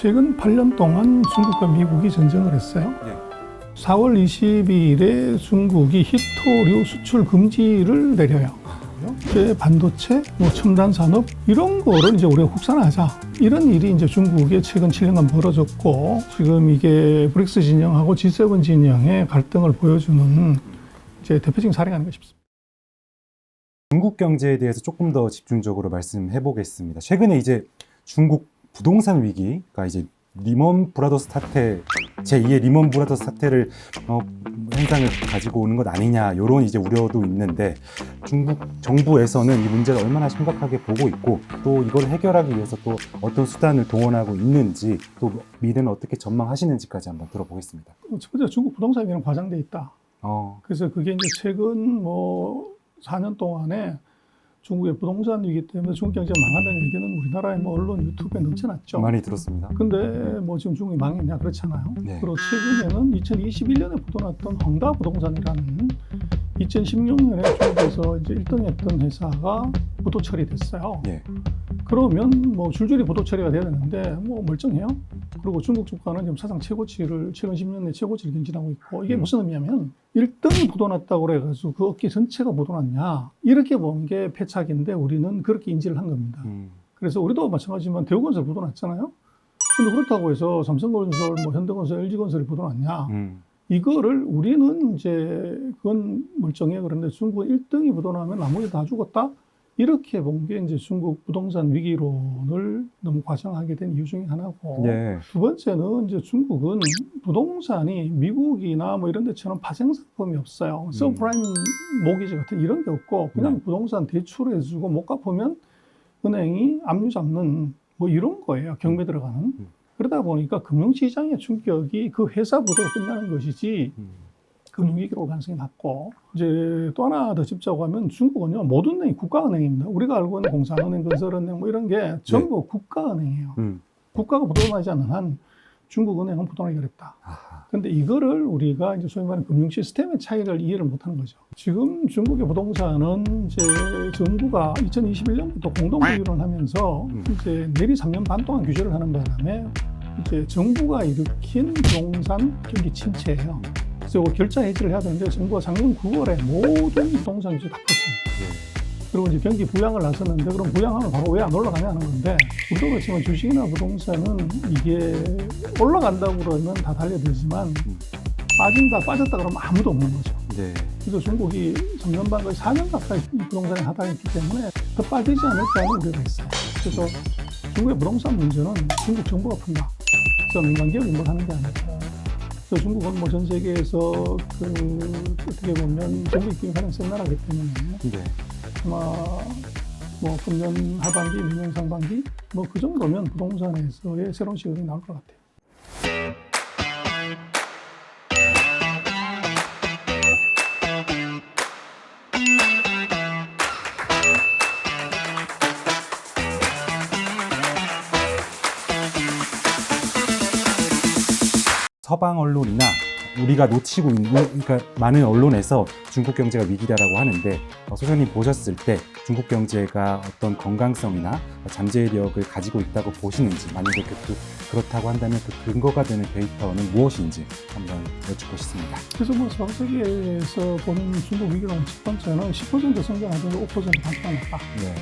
최근 8년 동안 중국과 미국이 전쟁을 했어요. 네. 4월 22일에 중국이 히토류 수출 금지를 내려요. 이제 반도체, 첨단 산업 이런 거를 이제 우리가 국산화하자. 이런 일이 이제 중국에 최근 7년간 벌어졌고 지금 이게 브릭스 진영하고 G7 진영의 갈등을 보여주는 이제 대표적인 사례가 아닌가 싶습니다. 중국 경제에 대해서 조금 더 집중적으로 말씀해 보겠습니다. 최근에 이제 중국 부동산 위기가 이제 리먼 브라더스 사태, 제2의 리먼 브라더스 사태를 현상을 가지고 오는 것 아니냐 이런 이제 우려도 있는데 중국 정부에서는 이 문제를 얼마나 심각하게 보고 있고 또 이걸 해결하기 위해서 또 어떤 수단을 동원하고 있는지 또 미래는 어떻게 전망하시는지까지 한번 들어보겠습니다. 첫 번째 중국 부동산 위기는 과장돼 있다. 그래서 그게 이제 최근 4년 동안에 중국의 부동산 위기 때문에 중국 경제가 망한다는 얘기는 우리나라의 언론 유튜브에 넘쳐났죠. 많이 들었습니다. 근데 지금 중국이 망했냐 그렇잖아요. 네. 그리고 최근에는 2021년에 보도났던 헝다 부동산이라는 2016년에 중국에서 이제 1등했던 회사가 부도 처리됐어요. 네. 그러면 줄줄이 부도 처리가 돼야 되는데 멀쩡해요. 그리고 중국 주가는 지금 사상 최고치를 최근 10년 내 최고치를 경신하고 있고 이게 무슨 의미냐면 1등이 부도났다고 그래가지고 그 업계 전체가 부도났냐 이렇게 보는 게 패착인데 우리는 그렇게 인지를 한 겁니다. 그래서 우리도 마찬가지지만 대우건설 부도났잖아요. 근데 그렇다고 해서 삼성건설, 현대건설, LG건설이 부도났냐? 이거를 우리는 이제 그건 멀쩡해. 그런데 중국은 1등이 부도나면 나머지 다 죽었다? 이렇게 본 게 이제 중국 부동산 위기론을 너무 과장하게 된 이유 중에 하나고. 네. 두 번째는 이제 중국은 부동산이 미국이나 이런 데처럼 파생상품이 없어요. 서브프라임 모기지 같은 이런 게 없고 그냥 부동산 대출해주고 못 갚으면 은행이 압류 잡는 이런 거예요. 경매 들어가는. 그러다 보니까 금융시장의 충격이 그 회사 부도로 끝나는 것이지 금융위기로 올 가능성이 낮고 이제 또 하나 더 짚자고 하면 중국은요 모든 은행이 국가은행입니다. 우리가 알고 있는 공산은행, 건설은행 이런 게 전부 국가은행이에요. 국가가 부도나지 않는 한 중국은행은 부도나기 어렵다. 그런데 이거를 우리가 이제 소위 말하는 금융 시스템의 차이를 이해를 못하는 거죠. 지금 중국의 부동산은 이제 정부가 2021년부터 공동구입을 하면서 이제 내리 3년 반 동안 규제를 하는 바람에 이제 정부가 일으킨 부동산 경기 침체예요. 그래서 결자 해지를 해야 되는데 정부가 작년 9월에 모든 부동산 규제 다 폈습니다. 그리고 이제 경기 부양을 나섰는데 그럼 부양하면 바로 왜 안 올라가냐 하는 건데 우리도 그렇지만 주식이나 부동산은 이게 올라간다고 그러면 다 달려들지만 빠졌다 그러면 아무도 없는 거죠. 네. 그래서 중국이 3년 반 거의 4년 가까이 이 부동산에 하락했기 때문에 더 빠지지 않을까 하는 우려가 있어요. 그래서 중국의 부동산 문제는 중국 정부가 푼다. 그래서 민간기업이 뭘 하는 게 아니고 그래서 중국은 전 세계에서 어떻게 보면 정부 입김이 가장 센 나라이기 때문에 네. 아마 금년 하반기, 내년 상반기 그 정도면 부동산에서의 새로운 시각이 나올 것 같아요. 서방 언론이나 우리가 놓치고 있는, 그러니까 많은 언론에서 중국 경제가 위기다라고 하는데 소장님 보셨을 때 중국 경제가 어떤 건강성이나 잠재력을 가지고 있다고 보시는지 만약에 그렇다고 한다면 그 근거가 되는 데이터는 무엇인지 한번 여쭙고 싶습니다. 그래서 전 세계에서 보는 중국 위기론 첫 번째는 10% 성장하더니 5% 반등했다. 네.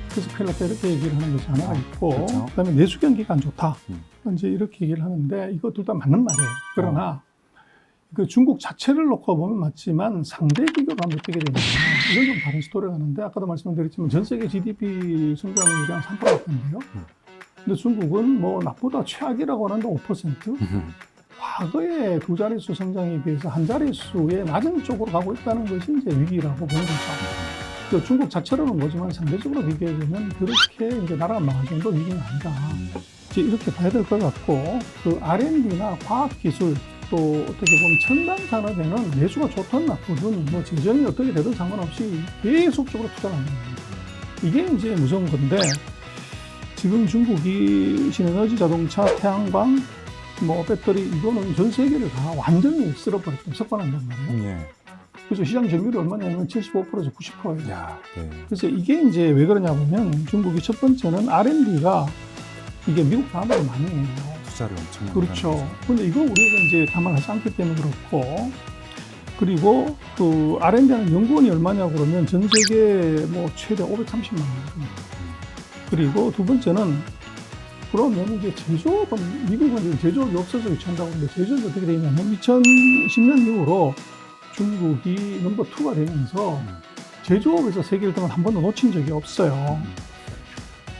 그래서 큰일 났다 이렇게 얘기를 하는 것이 하나가 있고 그렇죠. 그다음에 내수 경기가 안 좋다. 이제 이렇게 얘기를 하는데 이거 둘 다 맞는 말이에요. 그러나 그 중국 자체를 놓고 보면 맞지만 상대 비교를 하면 어떻게 되느냐. 이건 좀 다른 스토리가 있는데 아까도 말씀드렸지만 전 세계 GDP 성장률이 한 3%인데요. 근데 중국은 나보다 최악이라고 하는데 5%. 과거의 두 자릿수 성장에 비해서 한 자릿수의 낮은 쪽으로 가고 있다는 것이 이제 위기라고 보는 거죠. 중국 자체로는 뭐지만 상대적으로 비교해 보면 그렇게 이제 나라가 망할 정도 위기는 아니다. 이제 이렇게 봐야 될 것 같고 그 R&D나 과학기술 또 어떻게 보면 첨단 산업에는 내수가 좋든 나쁘든 재정이 어떻게 되든 상관없이 계속적으로 투자를 하는 겁니다. 이게 이제 무서운 건데 지금 중국이 신에너지 자동차, 태양광, 배터리 이거는 전 세계를 다 완전히 쓸어버렸다, 석관한단 말이에요. 예. 그래서 시장 점유율이 얼마냐면 75%에서 90%예요. 네. 그래서 이게 이제 왜 그러냐 보면 중국이 첫 번째는 R&D가 이게 미국 다음으로 많이 해요. 흑자를 엄청 그렇죠. 근데 이거 우리가 이제 감안하지 않기 때문에 그렇고, 그리고 그 R&D는 연구원이 얼마냐고 그러면 전 세계 뭐 최대 530만 원. 그리고 두 번째는 그러면 이제 제조업은 미국은 지금 제조업이 없어서 유치한다고 하는데 제조업이 어떻게 되냐면 2010년 이후로 중국이 넘버 2가 되면서 제조업에서 세계 1등을 한 번도 놓친 적이 없어요.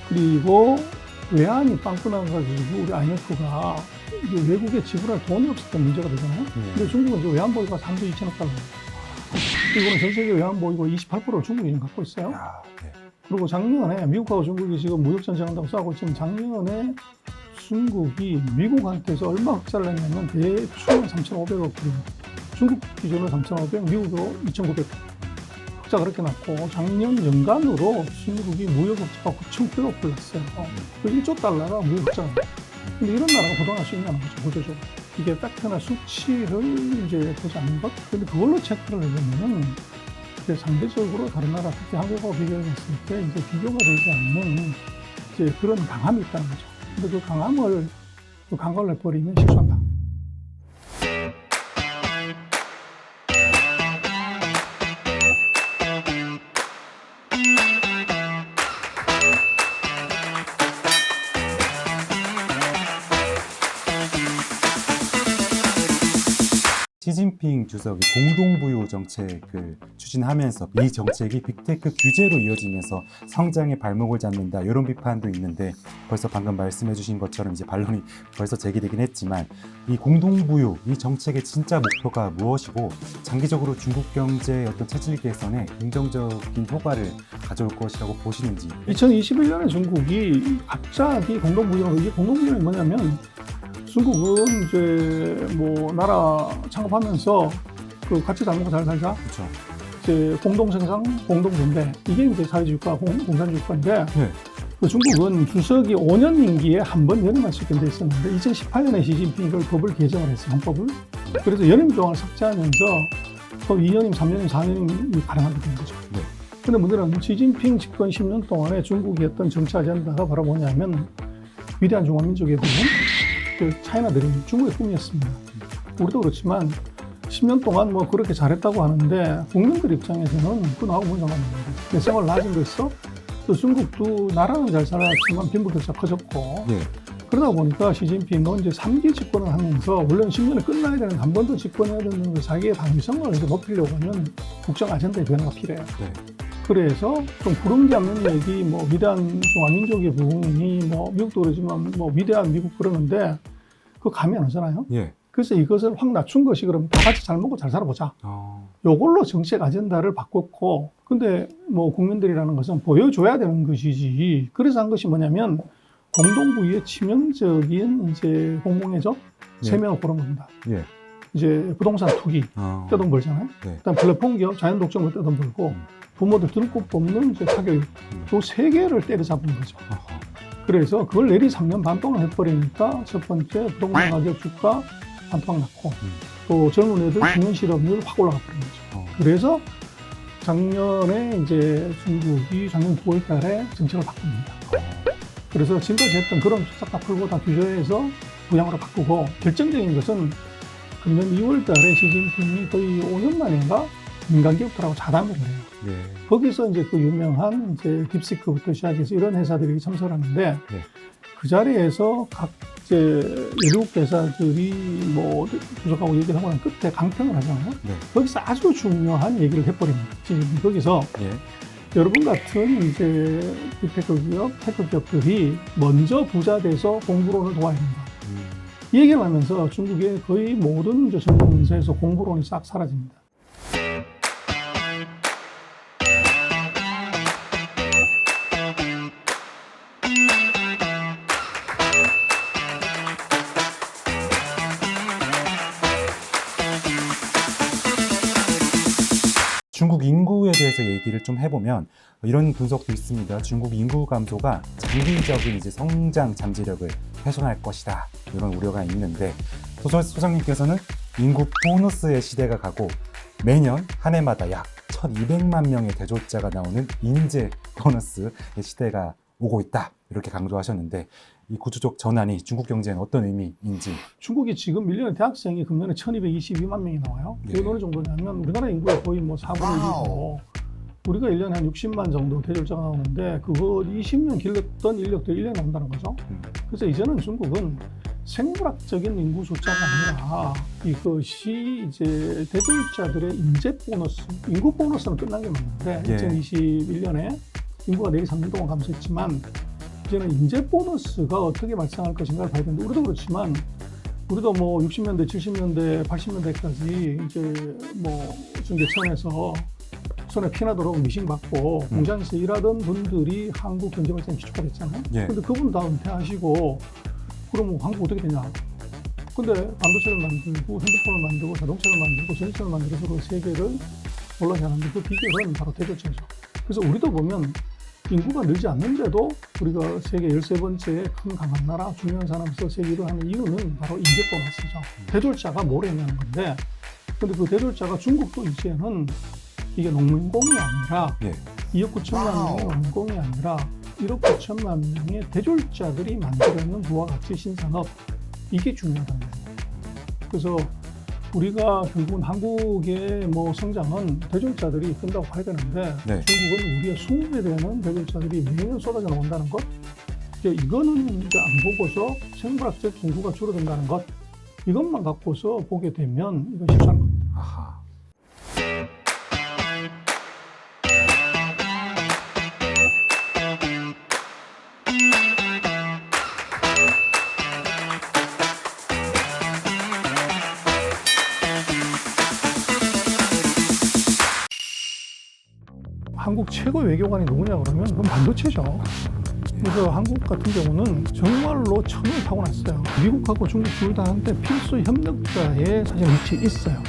그리고 외환이 빵 끊어가지고 우리 IMF가 외국에 지불할 돈이 없었던 문제가 되잖아요. 근데 중국은 이제 외환 보유가 3조 2천억 달러. 이거는 전 세계 외환 보유고 28%를 중국이 지금 갖고 있어요. 야, 네. 그리고 작년에 미국하고 중국이 지금 무역 전쟁한다고 싸우고 있지만 작년에 중국이 미국한테서 얼마 흑자를 냈냐면 대충 3,500억 불. 중국 기준으로 3,500, 미국으로 2,900. 흑자 그렇게 났고 작년 연간으로 중국이 무역 흑자가 9,000억 불 났어요. 그 1조 달러가 무역 흑자가 났어요. 근데 이런 나라가 부동할 수 있냐는 거죠, 구조적으로. 이게 팩트나 수치를 이제 보지 않는 것? 근데 그걸로 체크를 해보면은 이제 상대적으로 다른 나라, 특히 한국하고 비교해 봤을 때 이제 비교가 되지 않는 이제 그런 강함이 있다는 거죠. 근데 그 강함을, 그 강화를 해버리면 실수한다. 시진핑 주석이 공동부유 정책을 추진하면서 이 정책이 빅테크 규제로 이어지면서 성장의 발목을 잡는다 이런 비판도 있는데 벌써 방금 말씀해 주신 것처럼 이제 반론이 벌써 제기되긴 했지만 이 공동부유 이 정책의 진짜 목표가 무엇이고 장기적으로 중국 경제의 어떤 체질 개선에 긍정적인 효과를 가져올 것이라고 보시는지. 2021년에 중국이 갑자기 공동부유로, 이게 공동부유는 뭐냐면 중국은 이제 뭐 나라 창업하면서 그 같이 잘 먹고 잘 살자. 그렇죠. 이제 공동생산, 공동분배. 이게 이제 사회주의과, 공산주의과인데 네. 그 중국은 주석이 5년 임기에 한 번 연임할 수 있게 돼 있었는데 2018년에 시진핑이 이걸 법을 개정을 했어요. 헌법을. 그래서 연임 조항을 삭제하면서 또 2년임, 3년임, 4년임이 가능하게 된 거죠. 네. 근데 문제는 시진핑 집권 10년 동안에 중국이 했던 정치 아젠다가 바로 뭐냐면 위대한 중화민족의 부분, 그 차이나 드림, 중국의 꿈이었습니다. 우리도 그렇지만 10년 동안 뭐 그렇게 잘했다고 하는데 국민들 입장에서는 그거 나하고 뭔 상관입니다. 내 생활 나아진 거 있어? 또 중국도 나라는 잘 살았지만 빈부격차 커졌고 네. 그러다 보니까 시진핑은 이제 3기 집권을 하면서 원래는 10년에 끝나야 되는 한 번 더 집권해야 되는 거 자기의 당위성을 이제 높이려고 하면 국정 아젠다의 변화가 필요해요. 네. 그래서 좀 구른 게 없는 얘기, 뭐 위대한 중화민족의 부흥이 뭐 미국도 그러지만 뭐 위대한 미국 그러는데 그거 감이 안 오잖아요. 예. 그래서 이것을 확 낮춘 것이 그럼 다 같이 잘 먹고 잘 살아보자. 요걸로 정책 아젠다를 바꿨고, 근데 뭐 국민들이라는 것은 보여줘야 되는 것이지. 그래서 한 것이 뭐냐면 공동부유의 치명적인 이제 공공의적 세 명을 고른 겁니다. 예. 이제 부동산 투기 떼돈 벌잖아요. 네. 그다음 플랫폼 기업 자연 독점을 떼돈 벌고 부모들 등급 뽑는 이제 사교육 요 세 개를 때려잡은 거죠. 어허. 그래서 그걸 내리 3년 반 동안 해버리니까 첫 번째 부동산 가격 주가 반토막 났고 또 젊은 애들 청년 실업률 확 올라가 버린 거죠. 그래서 작년에 이제 중국이 작년 9월 달에 정책을 바꿉니다. 그래서 지금까지 했던 그런 싹 다 풀고 다 규제해서 부양으로 바꾸고 결정적인 것은 금년 2월 달에 시진핑이 거의 5년 만인가 민간 기업들하고 자담을 해요. 네. 거기서 이제 그 유명한 이제 딥시크부터 시작해서 이런 회사들이 참석을 하는데 네. 그 자리에서 각 이제 외국 회사들이 뭐 주석하고 얘기를 하고 난 끝에 강평을 하잖아요. 네. 거기서 아주 중요한 얘기를 해버립니다. 지금 거기서 예. 여러분 같은 이제 빅테크 기업, 테크 기업들이 먼저 부자 돼서 공부론을 도와야 된다. 이 얘기를 하면서 중국의 거의 모든 이제 정부 문서에서 공부론이 싹 사라집니다. 중국 인구에 대해서 얘기를 좀 해보면 이런 분석도 있습니다. 중국 인구 감소가 장기적인 이제 성장 잠재력을 훼손할 것이다. 이런 우려가 있는데 소장님께서는 인구 보너스의 시대가 가고 매년 한 해마다 약 1,200만 명의 대졸자가 나오는 인재 보너스의 시대가 오고 있다 이렇게 강조하셨는데 이 구조적 전환이 중국 경제에는 어떤 의미인지. 중국이 지금 1년에 대학생이 금년에 1222만 명이 나와요. 네. 이게 어느 정도냐면 우리나라 인구의 거의 뭐 4분의 1이고 우리가 1년에 한 60만 정도 대졸자가 나오는데 그거 20년 길렀던 인력들이 1년에 나온다는 거죠. 그래서 이제는 중국은 생물학적인 인구 숫자가 아니라 이것이 이제 대졸자들의 인재 보너스, 인구 보너스는 끝난 게 맞는데 예. 2021년에 인구가 내리 3년 동안 감소했지만 이제는 인재 보너스가 어떻게 발생할 것인가를 봐야 되는데 우리도 그렇지만 우리도 뭐 60년대, 70년대, 80년대까지 이제 뭐 중계천에서 손에 피나도록 미싱받고 공장에서 일하던 분들이 한국 경제 발전에 기초가 됐잖아요. 예. 근데 그분 다 은퇴하시고 그럼 한국 어떻게 되냐? 근데 반도체를 만들고 핸드폰을 만들고 자동차를 만들고 전기차를 만들어서 그 세계를 올라가게 하는데 그 비결은 바로 대졸자죠. 그래서 우리도 보면 인구가 늘지 않는데도 우리가 세계 13번째 큰 강한 나라, 중요한 산업에서 세계 1을 하는 이유는 바로 인재 보너스죠. 대졸자가 뭘 했냐는 건데 근데 그 대졸자가 중국도 이제는 이게 농민공이 아니라 예. 2억 9천만 명의 농민공이 아니라 1억 9천만 명의 대졸자들이 만들어내는 부와 가치 신산업 이게 중요하다는 거예요. 그래서 우리가 결국은 한국의 뭐 성장은 대졸자들이 끈다고 봐야 되는데 네. 중국은 우리의 20배 되는 대졸자들이 매년 쏟아져 나온다는 것 이거는 이제 안 보고서 생물학적 인구가 줄어든다는 것 이것만 갖고서 보게 되면 이건 쉽지 않은 겁니다. 아하. 한국 최고 외교관이 누구냐 그러면 그건 반도체죠. 그래서 한국 같은 경우는 정말로 천을 타고났어요. 미국하고 중국 둘 다 한테 필수 협력자에 사실 위치에 있어요.